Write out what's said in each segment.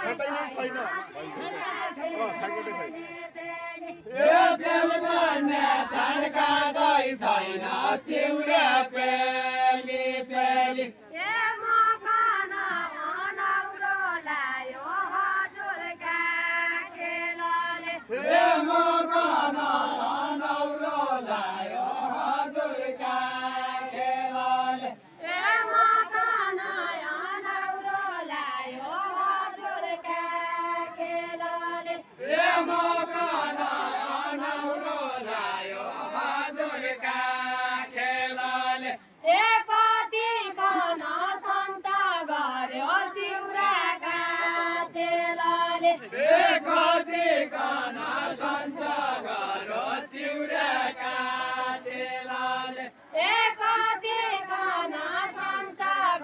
छाँटै नै छैन साइकलै छैन यो तेल बन्ने छाड काटै छैन चिउरा पेली पेली ए मकन अनौरो लायो हजुरका खेलले ए मकन अनौरो लायो हजुरका खेलले ए कति कन सञ्च गरो चिउराका तेलले ए कति कन सञ्च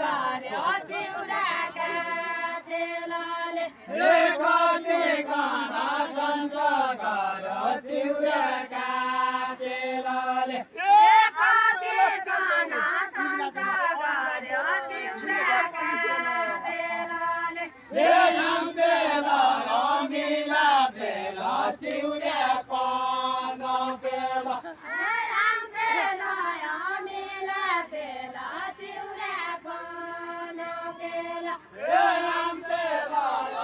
गरो चिउराका तेलले ए नाम पेल मिला पेल चिउरा पन पेल ए नाम पेल मिला पेल चिउरा पन पेल ए नाम पेल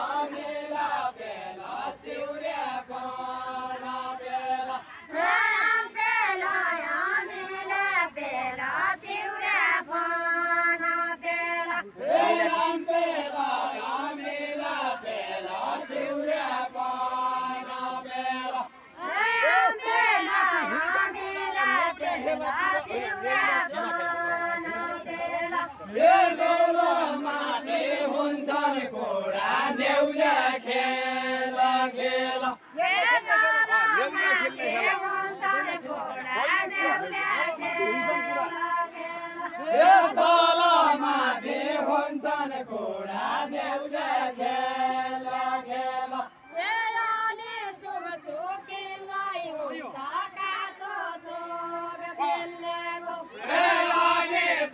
मिला पेल चिउरा पन पेल ए गौलो माथि हुन्छन् घोडा नेउला खेल खेल ए तल माथि हुन्छन् घोडा नेउला खेल खेल ए अहिले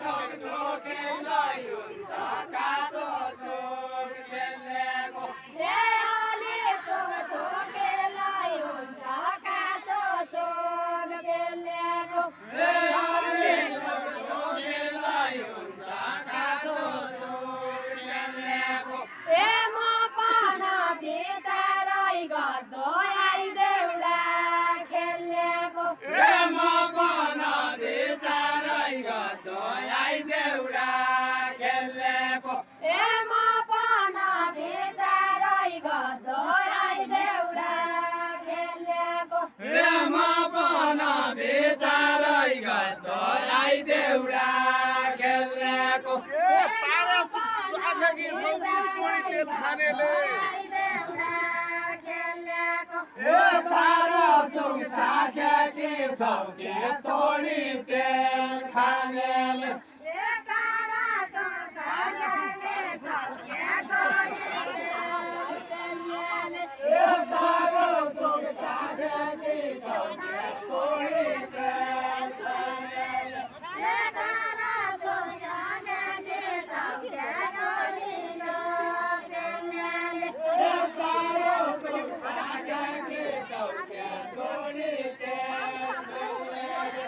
छोकछोकेलाई हुन्छ काँचो चोक बेल्लेको ए अहिले छोकछोकेलाई हुन्छ काँचो चोक बेल्लेको ए मकन बेचारै गद्दो आइदेउडा खेल्लेको ए मकन बेचारै गद्दो आइदेउडा खेल्लेको तेल खानेले ए तारा चौक साख्या कि सौके तोडी तेल खानेले ए तारा चौक साख्या कि सौके तोडी तेल खानेले ए तारा चौक साख्या कि सौके तोडी तेल खानेले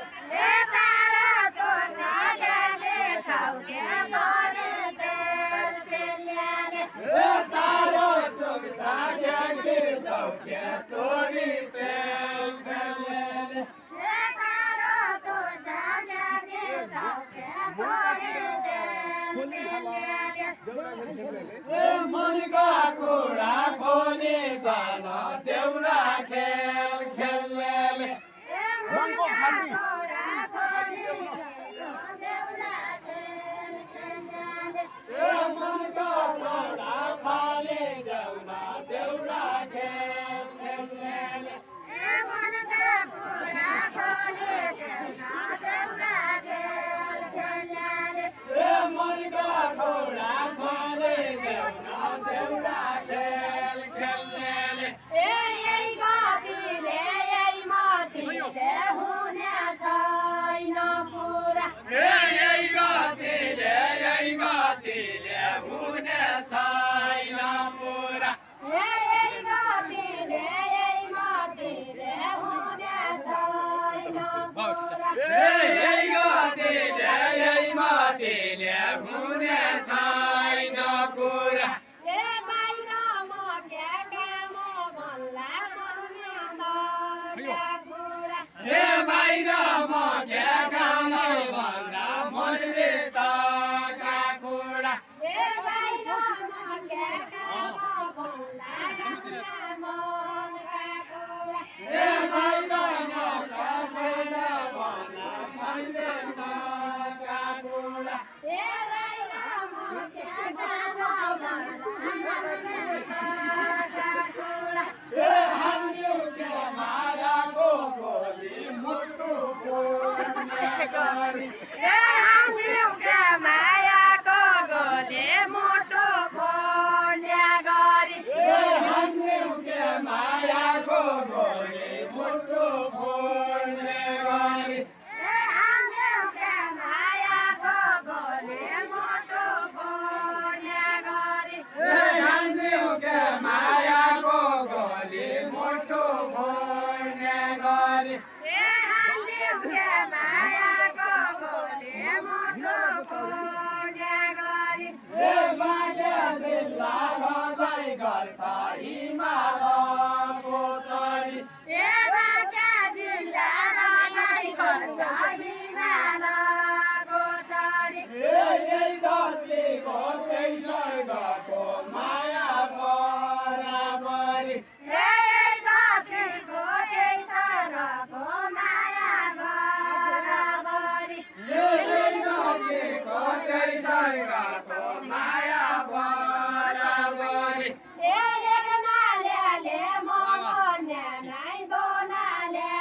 ए हान्दिउके मायाको गोले मुटु फोड्ने गरी ए हान्दिउके मायाको गोले मुटु फोड्ने गरी ए हान्दिउके मायाको गोले मुटु फोड्ने गरी ए हान्दिउके मायाको गोले मुटु फोड्ने गरी ए हान्दिउके मायाको गोले मुटु फोड्ने गरी ए बाजे जिल्ला रजाइ गर्छ हिमालको चढी ए बाजा जिल्ला रजाइ गर्छ हिमालको चढी यही धरतीको त्यही स्वर्गको माया बराबरी यही धरतीको त्यही स्वर्गको माया बराबरी यही धरतीको त्यही स्वर्गको माया बराबरी ए एकनाले मर्ने नै दोनाले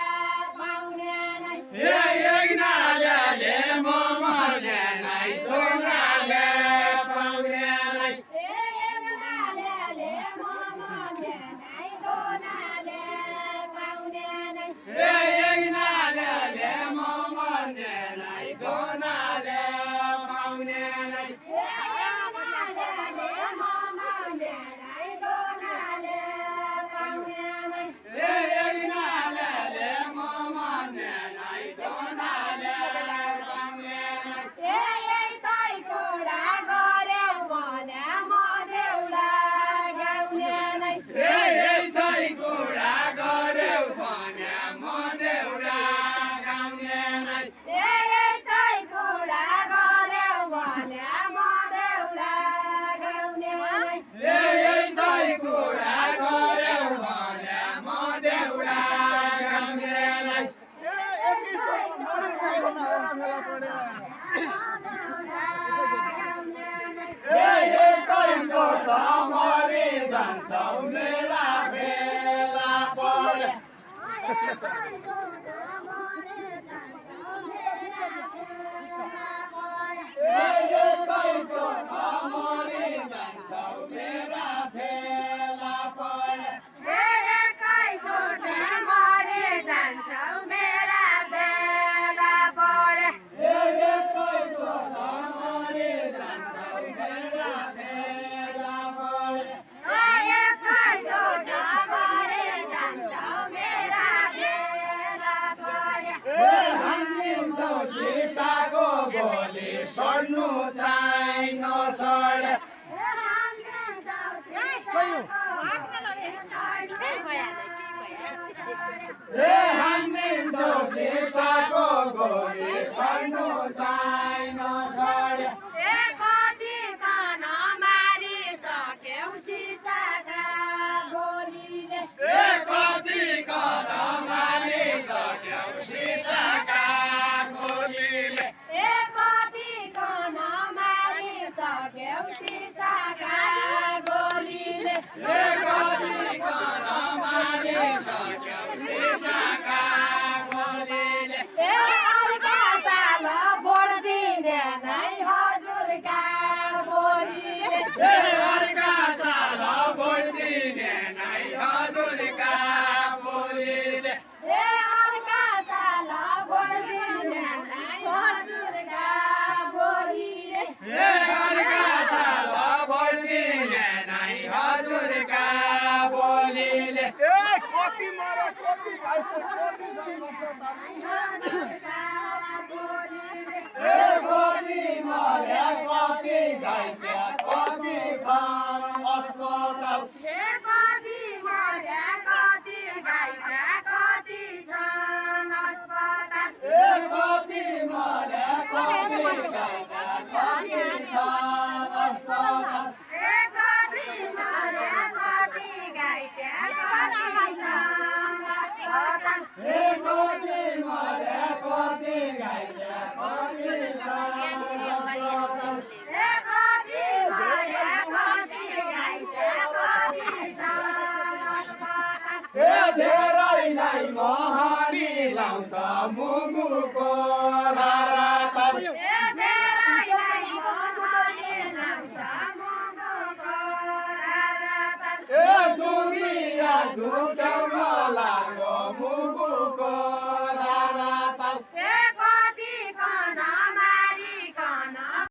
पाउने नै यही नाले म मर्ने नै दोनाले पाउने नै ए एकनाले मर्ने नै दोनाले पाउने नै यही नाले म मर्ने नै दोनाले पाउने नै ए एकनाले मर्ने नै दोनाले पाउने नै यही नाले म मर्ने नै दोनाले पाउने नै ए यही तै कुरा गर्यौ भने म देउडा गाउने नै यही तै कुरा गर्यौ भने म देउडा गाउने नै ए यही तै कुरा गर्यौ भने म देउडा गाउने नै यही तै कुरा गर्यौ भने म देउडा गाउने नै यही तै चोट मरि जान्छौ मेरा बेला परे यही तै चोट मरि जान्छौ मेरा बेला परे एकै चोट मरि जान्छौ मेरा बेला परे यही तै चोट मरि जान्छौ मेरा बेला परे एकै चोट मरि जान्छौ मेरा बेला परे हानिन्छौ सिसाको गोली सड्नु छैन सडे हानिन्छौ सिसाको गोली सड्नु छैन सडे कति छन् मारिसक्यौ सिसाका गोलीले कति कदम हालिसक्यौ सिसाका गोलीले कति कन मारिसक्यौ सिसाका गोलीले कति कदम हालिसक्यौ सिसाका गोलीले अर्का साल भोट दिने नै हजुरका बोलीले अर्का साल भोट दिने नै हजुरका बोलीले अर्का साल भोट दिने नै हजुरका बोलीले अर्का साल भोट दिने नै हजुरका बोलीले कति मर कति घाइते कति हजुरका बोलीले कति मरे कति घाइते कति छन् अस्पताल कति मर्या कति घाइते कति छन् अस्पताल कति मरे कति घाइते कति छन् अस्पताल कति मर्या कति घाइते कति छन् अस्पताल कति मरे कति घाइते कति छन् अस्पताल कति मर्या कति घाइते कति छन् अस्पताल धेरैलाई महानी लाउँछ मुगुको राता धेरैलाई मोहले लाउँछ मुगुको रतन ए दुनिया